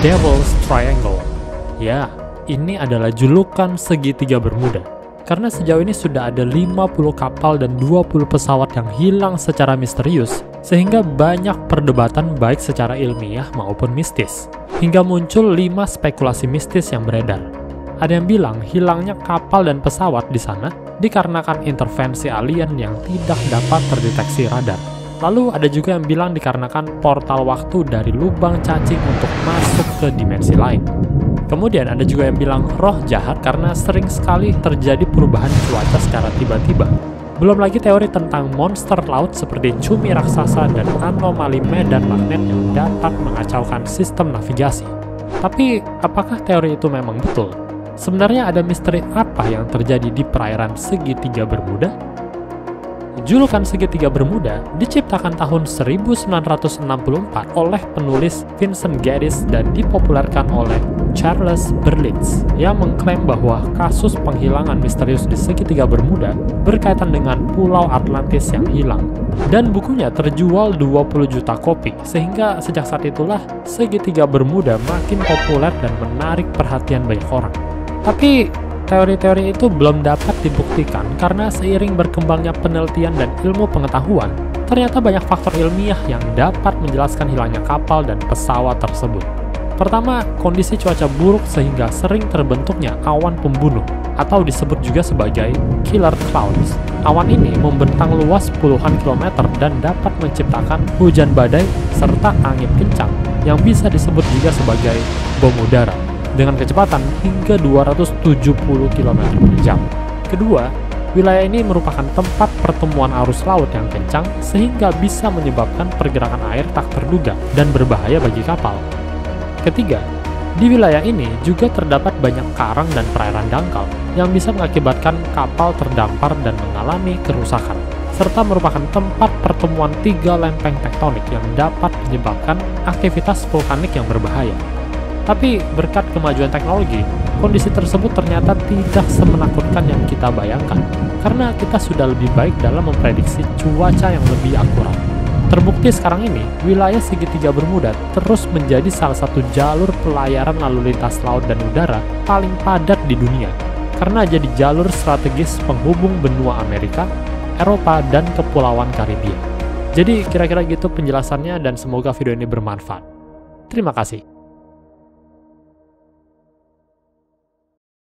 Devil's Triangle. Ya, ini adalah julukan segitiga Bermuda. Karena sejauh ini sudah ada 50 kapal dan 20 pesawat yang hilang secara misterius, sehingga banyak perdebatan baik secara ilmiah maupun mistis. Hingga muncul 5 spekulasi mistis yang beredar. Ada yang bilang hilangnya kapal dan pesawat di sana dikarenakan intervensi alien yang tidak dapat terdeteksi radar. Lalu ada juga yang bilang dikarenakan portal waktu dari lubang cacing untuk masuk ke dimensi lain. Kemudian ada juga yang bilang roh jahat karena sering sekali terjadi perubahan cuaca secara tiba-tiba. Belum lagi teori tentang monster laut seperti cumi raksasa dan anomali medan magnet yang dapat mengacaukan sistem navigasi. Tapi, apakah teori itu memang betul? Sebenarnya ada misteri apa yang terjadi di perairan segitiga Bermuda? Julukan segitiga Bermuda diciptakan tahun 1964 oleh penulis Vincent Gaddis dan dipopulerkan oleh Charles Berlitz yang mengklaim bahwa kasus penghilangan misterius di segitiga Bermuda berkaitan dengan Pulau Atlantis yang hilang. Dan bukunya terjual 20 juta kopi, sehingga sejak saat itulah segitiga Bermuda makin populer dan menarik perhatian banyak orang. Tapi teori-teori itu belum dapat dibuktikan karena seiring berkembangnya penelitian dan ilmu pengetahuan, ternyata banyak faktor ilmiah yang dapat menjelaskan hilangnya kapal dan pesawat tersebut. Pertama, kondisi cuaca buruk sehingga sering terbentuknya awan pembunuh, atau disebut juga sebagai killer clouds. Awan ini membentang luas puluhan kilometer dan dapat menciptakan hujan badai serta angin kencang yang bisa disebut juga sebagai bom udara dengan kecepatan hingga 270 km per jam. Kedua, wilayah ini merupakan tempat pertemuan arus laut yang kencang sehingga bisa menyebabkan pergerakan air tak terduga dan berbahaya bagi kapal. Ketiga, di wilayah ini juga terdapat banyak karang dan perairan dangkal yang bisa mengakibatkan kapal terdampar dan mengalami kerusakan, serta merupakan tempat pertemuan 3 lempeng tektonik yang dapat menyebabkan aktivitas vulkanik yang berbahaya. Tapi berkat kemajuan teknologi, kondisi tersebut ternyata tidak semenakutkan yang kita bayangkan, karena kita sudah lebih baik dalam memprediksi cuaca yang lebih akurat. Terbukti sekarang ini, wilayah segitiga Bermuda terus menjadi salah satu jalur pelayaran lalu lintas laut dan udara paling padat di dunia, karena jadi jalur strategis penghubung benua Amerika, Eropa, dan Kepulauan Karibia. Jadi kira-kira gitu penjelasannya dan semoga video ini bermanfaat. Terima kasih.